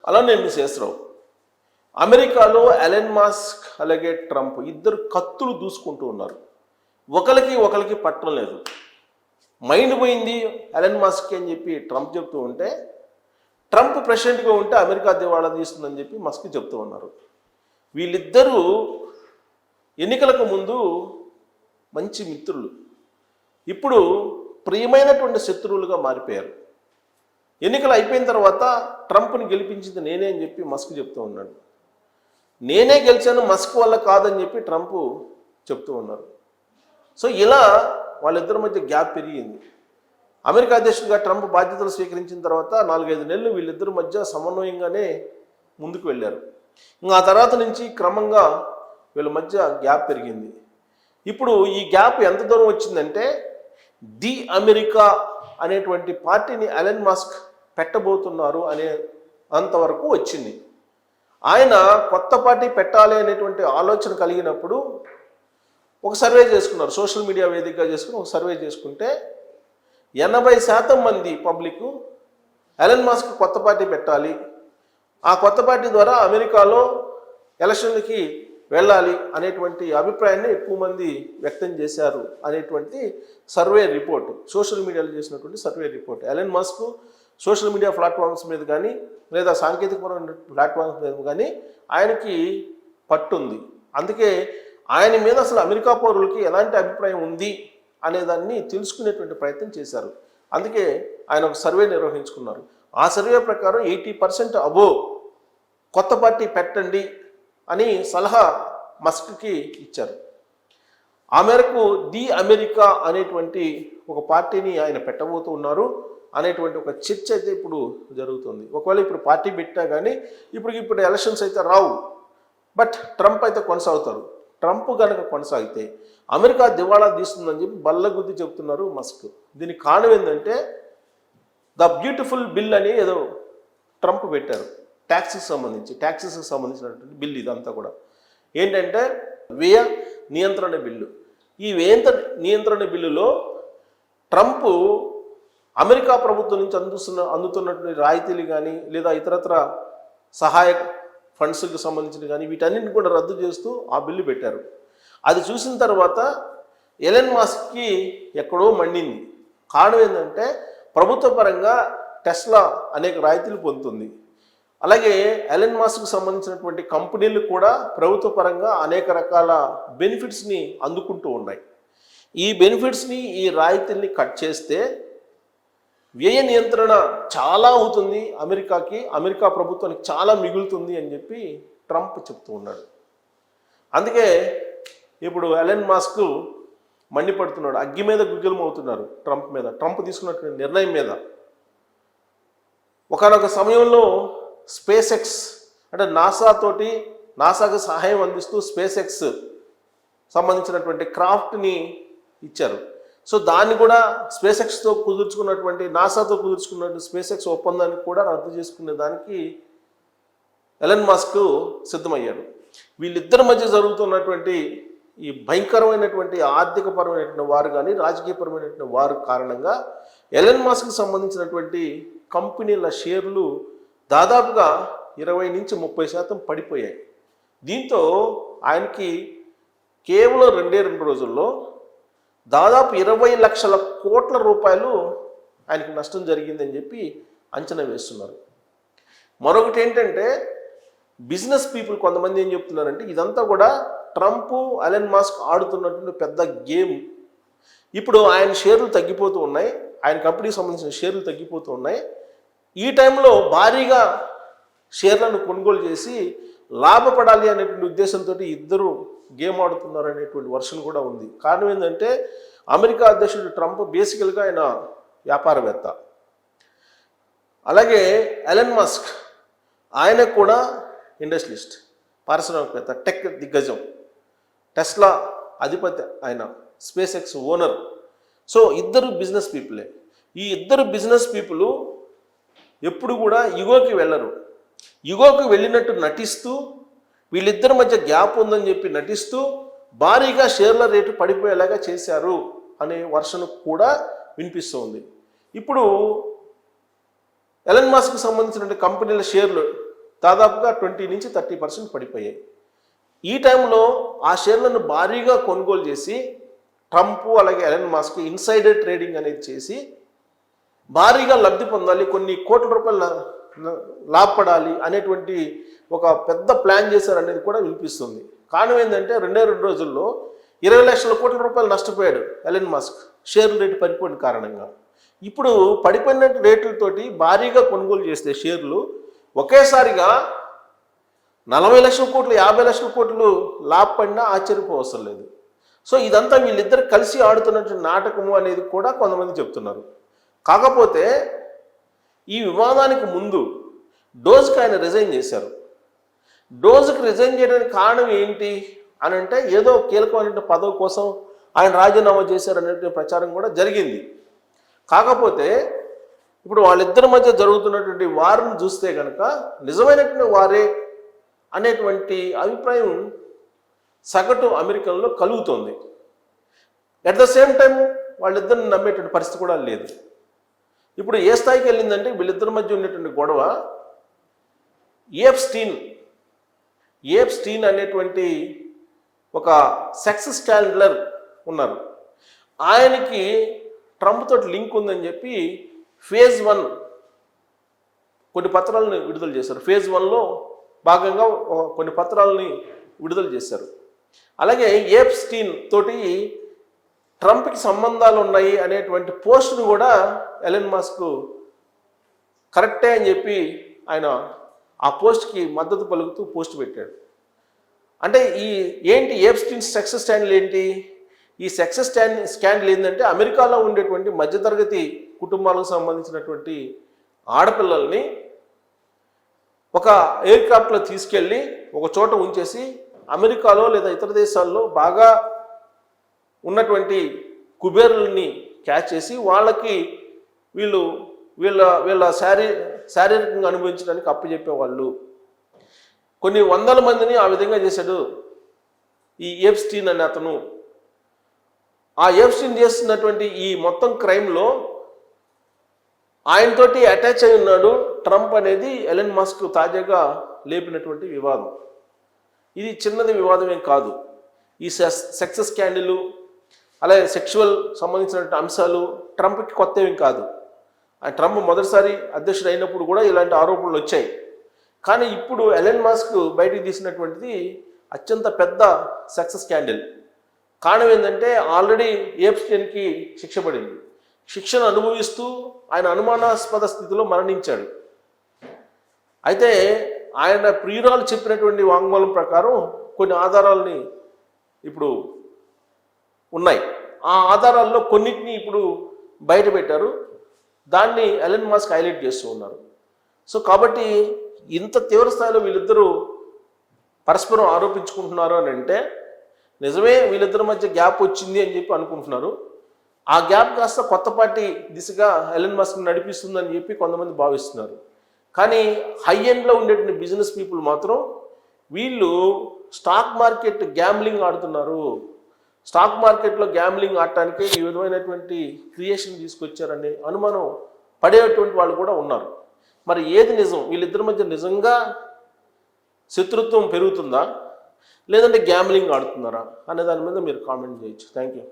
అలానే శేషరావు, అమెరికాలో Elon Musk అలాగే ట్రంప్ ఇద్దరు కత్తులు దూసుకుంటూ ఉన్నారు. ఒకరికి పట్టడం లేదు. మైండ్ పోయింది ఎలన్ మస్క్ అని చెప్పి ట్రంప్ చెప్తూ ఉంటే, ట్రంప్ ప్రెసిడెంట్గా ఉంటే అమెరికా దివాళా తీస్తుందని చెప్పి మస్క్ చెప్తూ ఉన్నారు. వీళ్ళిద్దరూ ఎన్నికలకు ముందు మంచి మిత్రులు, ఇప్పుడు ప్రియమైనటువంటి శత్రువులుగా మారిపోయారు. ఎన్నికలు అయిపోయిన తర్వాత ట్రంప్ని గెలిపించింది నేనే అని చెప్పి మస్క్ చెప్తూ ఉన్నాడు. నేనే గెలిచాను, మస్క్ వల్ల కాదని చెప్పి ట్రంప్ చెప్తూ ఉన్నారు. సో ఇలా వాళ్ళిద్దరి మధ్య గ్యాప్ పెరిగింది. అమెరికా అధ్యక్షుడిగా ట్రంప్ బాధ్యతలు స్వీకరించిన తర్వాత 4-5 నెలలు వీళ్ళిద్దరి మధ్య సమన్వయంగానే ముందుకు వెళ్ళారు. ఇంకా ఆ తర్వాత నుంచి క్రమంగా వీళ్ళ మధ్య గ్యాప్ పెరిగింది. ఇప్పుడు ఈ గ్యాప్ ఎంత దూరం వచ్చిందంటే, ది అమెరికా అనేటువంటి పార్టీని ఎలన్ మస్క్ పెట్టబోతున్నారు అనే అంతవరకు వచ్చింది. ఆయన కొత్త పార్టీ పెట్టాలి అనేటువంటి ఆలోచన కలిగినప్పుడు ఒక సర్వే చేసుకున్నారు. సోషల్ మీడియా వేదికగా చేసుకుని ఒక సర్వే చేసుకుంటే 80% మంది పబ్లిక్ ఎలన్ మస్క్ కొత్త పార్టీ పెట్టాలి, ఆ కొత్త పార్టీ ద్వారా అమెరికాలో ఎలక్షన్లకి వెళ్ళాలి అనేటువంటి అభిప్రాయాన్ని ఎక్కువ మంది వ్యక్తం చేశారు అనేటువంటి సర్వే రిపోర్ట్, సోషల్ మీడియాలో చేసినటువంటి survey report. Elon Musk social media platforms మీద కానీ లేదా సాంకేతికపరమైన ప్లాట్ఫామ్స్ మీద కానీ ఆయనకి పట్టుంది. అందుకే ఆయన మీద అసలు అమెరికా పౌరులకి ఎలాంటి అభిప్రాయం ఉంది అనేదాన్ని తెలుసుకునేటువంటి ప్రయత్నం చేశారు. అందుకే ఆయన ఒక సర్వే నిర్వహించుకున్నారు. ఆ సర్వే ప్రకారం 80% అబోవ్ కొత్త పార్టీ పెట్టండి అని సలహా మస్క్కి ఇచ్చారు. ఆ మేరకు ది అమెరికా అనేటువంటి ఒక పార్టీని ఆయన పెట్టబోతూ ఉన్నారు అనేటువంటి ఒక చర్చ అయితే ఇప్పుడు జరుగుతుంది. ఒకవేళ ఇప్పుడు పార్టీ పెట్టా కానీ ఇప్పుడు ఎలక్షన్స్ అయితే రావు, బట్ ట్రంప్ అయితే కొనసాగుతారు. ట్రంప్ కనుక కొనసాగితే అమెరికా దివాళా తీస్తుందని చెప్పి బల్లగుద్ది చెప్తున్నారు మస్క్. దీనికి కారణం ఏంటంటే, ద బ్యూటిఫుల్ బిల్ అని ఏదో ట్రంప్ పెట్టారు ట్యాక్సెస్కి సంబంధించినటువంటి బిల్. ఇదంతా కూడా ఏంటంటే వ్యయ నియంత్రణ బిల్లు. ఈ వ్యయ నియంత్రణ బిల్లులో ట్రంప్ అమెరికా ప్రభుత్వం నుంచి అందుతున్నటువంటి రాయితీలు కానీ లేదా ఇతరత్ర సహాయ ఫండ్స్కి సంబంధించిన కానీ వీటన్నిటిని కూడా రద్దు చేస్తూ ఆ బిల్లు పెట్టారు. అది చూసిన తర్వాత ఎలన్ మస్క్కి ఎక్కడో మండింది. కారణం ఏంటంటే, ప్రభుత్వ పరంగా టెస్లా అనేక రాయితీలు పొందుతుంది. అలాగే ఎలన్ మస్క్కి సంబంధించినటువంటి కంపెనీలు కూడా ప్రభుత్వ పరంగా అనేక రకాల బెనిఫిట్స్ని అందుకుంటూ ఉన్నాయి. ఈ బెనిఫిట్స్ని, ఈ రాయితీల్ని కట్ చేస్తే వ్యయ నియంత్రణ చాలా అవుతుంది అమెరికాకి, అమెరికా ప్రభుత్వానికి చాలా మిగులుతుంది అని చెప్పి ట్రంప్ చెప్తూ ఉన్నాడు. అందుకే ఇప్పుడు ఎలన్ మస్క్ మండిపడుతున్నాడు, అగ్గి మీద గుగ్గిలం అవుతున్నారు ట్రంప్ మీద, ట్రంప్ తీసుకున్నటువంటి నిర్ణయం మీద. ఒకానొక సమయంలో స్పేస్ ఎక్స్ అంటే నాసాకి సహాయం అందిస్తూ స్పేస్ ఎక్స్ సంబంధించినటువంటి క్రాఫ్ట్ని ఇచ్చారు. సో దాన్ని కూడా స్పేస్ ఎక్స్తో నాసాతో కుదుర్చుకున్నటువంటి స్పేస్ ఎక్స్ ఒప్పందాన్ని కూడా రద్దు చేసుకునే దానికి ఎలన్ మస్క్ సిద్ధమయ్యాడు. వీళ్ళిద్దరి మధ్య జరుగుతున్నటువంటి ఈ భయంకరమైనటువంటి ఆర్థికపరమైనటువంటి వారు కానీ రాజకీయపరమైనటువంటి వారు కారణంగా ఎలన్ మస్క్కి సంబంధించినటువంటి కంపెనీల షేర్లు దాదాపుగా 20-30% పడిపోయాయి. దీంతో ఆయనకి కేవలం 2 రోజుల్లో దాదాపు 20 లక్షల కోట్ల రూపాయలు ఆయనకి నష్టం జరిగిందని చెప్పి అంచనా వేస్తున్నారు. మరొకటి ఏంటంటే, బిజినెస్ పీపుల్ కొంతమంది ఏం చెప్తున్నారంటే, ఇదంతా కూడా ట్రంప్ ఎలన్ మస్క్ ఆడుతున్నటువంటి పెద్ద గేమ్. ఇప్పుడు ఆయన షేర్లు తగ్గిపోతూ ఉన్నాయి, ఆయన కంపెనీకి సంబంధించిన షేర్లు తగ్గిపోతూ ఉన్నాయి. ఈ టైంలో భారీగా షేర్లను కొనుగోలు చేసి లాభపడాలి అనేటువంటి ఉద్దేశంతో ఇద్దరు గేమ్ ఆడుతున్నారు అనేటువంటి వర్షన్ కూడా ఉంది. కారణం ఏంటంటే, అమెరికా అధ్యక్షుడు ట్రంప్ బేసికల్గా ఆయన వ్యాపారవేత్త. అలాగే ఎలన్ మస్క్ ఆయన కూడా ఇండస్ట్రియలిస్ట్, పారిశ్రామికవేత్త, టెక్ దిగ్గజం, టెస్లా అధిపతి, ఆయన స్పేస్ ఎక్స్ ఓనర్. సో ఇద్దరు బిజినెస్ పీపులే. ఈ ఇద్దరు బిజినెస్ పీపుల్ ఎప్పుడు కూడా ఇగోకి వెళ్ళరు. ఇగోకి వెళ్ళినట్టు నటిస్తూ, వీళ్ళిద్దరి మధ్య గ్యాప్ ఉందని చెప్పి నటిస్తూ భారీగా షేర్ల రేటు పడిపోయేలాగా చేశారు అనే వర్షన్ కూడా వినిపిస్తుంది. ఇప్పుడు ఎలన్ మస్క్కి సంబంధించిన కంపెనీల షేర్లు దాదాపుగా 20 నుంచి 30% పడిపోయాయి. ఈ టైంలో ఆ షేర్లను భారీగా కొనుగోలు చేసి ట్రంప్ అలాగే ఎలన్ మాస్క్ ఇన్సైడర్ ట్రేడింగ్ అనేది చేసి భారీగా లబ్ధి పొందాలి, కొన్ని కోట్ల రూపాయలు లాభపడాలి అనేటువంటి ఒక పెద్ద ప్లాన్ చేశారనేది కూడా వినిపిస్తుంది. కారణం ఏంటంటే 2 రోజుల్లో 20 లక్షల కోట్ల రూపాయలు నష్టపోయాడు ఎలన్ మాస్క్ షేర్ల రేటు పడిపోయిన కారణంగా. ఇప్పుడు పడిపోయిన రేట్లతోటి భారీగా కొనుగోలు చేస్తే షేర్లు ఒకేసారిగా 40 లక్షల కోట్లు 50 లక్షల కోట్లు లాభపడినా ఆశ్చర్యపోవసరం లేదు. సో ఇదంతా వీళ్ళిద్దరు కలిసి ఆడుతున్నటువంటి నాటకము అనేది కూడా కొంతమంది చెప్తున్నారు. కాకపోతే ఈ వివాదానికి ముందు డోజ్కి ఆయన రిజైన్ చేశారు. డోజ్కి రిజైన్ చేయడానికి కారణం ఏంటి అని అంటే ఏదో కీలకమైన పదవి కోసం ఆయన రాజీనామా చేశారు అనేటువంటి ప్రచారం కూడా జరిగింది. కాకపోతే ఇప్పుడు వాళ్ళిద్దరి మధ్య జరుగుతున్నటువంటి వారిని చూస్తే కనుక నిజమైనటువంటి వారే అనేటువంటి అభిప్రాయం సగటు అమెరికన్లో కలుగుతోంది. అట్ ద సేమ్ టైం వాళ్ళిద్దరిని నమ్మేటువంటి పరిస్థితి కూడా లేదు. ఇప్పుడు ఏ స్థాయికి వెళ్ళిందంటే వీళ్ళిద్దరి మధ్య ఉన్నటువంటి గొడవ ఏప్స్టీన్ అనేటువంటి ఒక సెక్స్ స్కాండలర్ ఉన్నారు. ఆయనకి ట్రంప్ తోటి లింక్ ఉందని చెప్పి ఫేజ్ 1 కొన్ని పత్రాలను విడుదల చేశారు. ఫేజ్ 1లో భాగంగా కొన్ని పత్రాలని విడుదల చేశారు. అలాగే ఏప్స్టీన్ తోటి ట్రంప్కి సంబంధాలు ఉన్నాయి అనేటువంటి పోస్ట్ను కూడా ఎలన్ మాస్క్ కరెక్టే అని చెప్పి ఆయన ఆ పోస్ట్కి మద్దతు పలుకుతూ పోస్ట్ పెట్టాడు. అంటే ఏంటి ఏప్స్టీన్ సెక్స్ స్కాండల్ ఏంటి? ఈ సెక్స్ స్కాండల్ ఏంటంటే అమెరికాలో ఉండేటువంటి మధ్యతరగతి కుటుంబాలకు సంబంధించినటువంటి ఆడపిల్లల్ని ఒక ఎయిర్ క్రాఫ్ట్లో తీసుకెళ్ళి ఒక చోట ఉంచేసి అమెరికాలో లేదా ఇతర దేశాల్లో బాగా ఉన్నటువంటి కుబేరుల్ని క్యాచ్ చేసి వాళ్ళకి వీళ్ళ శారీరకంగా అనుభవించడానికి అప్పచెప్పేవాళ్ళు. కొన్ని వందల మందిని ఆ విధంగా చేశాడు ఈ ఏప్స్టీన్ అనే అతను. ఆ ఏప్స్టీన్ చేస్తున్నటువంటి ఈ మొత్తం క్రైమ్లో ఆయనతోటి అటాచ్ అయి ఉన్నాడు ట్రంప్ అనేది ఎలన్ మాస్క్ తాజాగా లేపినటువంటి వివాదం. ఇది చిన్నది వివాదం ఏం కాదు. ఈ సెక్స్ స్కాండలు అలాగే సెక్షువల్ సంబంధించినటువంటి అంశాలు ట్రంప్కి కొత్త ఏం కాదు. ట్రంప్ మొదటిసారి అధ్యక్షుడు అయినప్పుడు కూడా ఇలాంటి ఆరోపణలు వచ్చాయి. కానీ ఇప్పుడు ఎలన్ మాస్క్ బయటికి తీసినటువంటిది అత్యంత పెద్ద సెక్స్ స్కాండల్. కారణం ఏంటంటే ఆల్రెడీ ఏప్స్టీన్కి శిక్ష పడింది. శిక్షను అనుభవిస్తూ ఆయన అనుమానాస్పద స్థితిలో మరణించాడు. అయితే ఆయన ప్రియురాలు చెప్పినటువంటి వాంగ్మూలం ప్రకారం కొన్ని ఆధారాలని ఇప్పుడు ఉన్నాయి. ఆ ఆధారాల్లో కొన్నిటిని ఇప్పుడు బయట పెట్టారు. దాన్ని ఎలన్ మాస్క్ హైలైట్ చేస్తూ ఉన్నారు. సో కాబట్టి ఇంత తీవ్ర స్థాయిలో వీళ్ళిద్దరూ పరస్పరం ఆరోపించుకుంటున్నారు అని అంటే నిజమే వీళ్ళిద్దరి మధ్య గ్యాప్ వచ్చింది అని చెప్పి అనుకుంటున్నారు. ఆ గ్యాప్ కాస్త కొత్త పార్టీ దిశగా ఎలన్ మాస్క్ నడిపిస్తుందని చెప్పి కొంతమంది భావిస్తున్నారు. కానీ హై ఎండ్లో ఉండేటువంటి బిజినెస్ పీపుల్ మాత్రం వీళ్ళు స్టాక్ మార్కెట్ గ్యాంబ్లింగ్ ఆడుతున్నారు, స్టాక్ మార్కెట్లో గ్యాంబ్లింగ్ ఆడటానికి ఈ విధమైనటువంటి క్రియేషన్ తీసుకొచ్చారనే అనుమానం పడేటువంటి వాళ్ళు కూడా ఉన్నారు. మరి ఏది నిజం? వీళ్ళిద్దరి మధ్య నిజంగా శత్రుత్వం పెరుగుతుందా లేదంటే గ్యాంబ్లింగ్ ఆడుతున్నారా అనే దాని మీద మీరు కామెంట్ చేయొచ్చు. Thank you.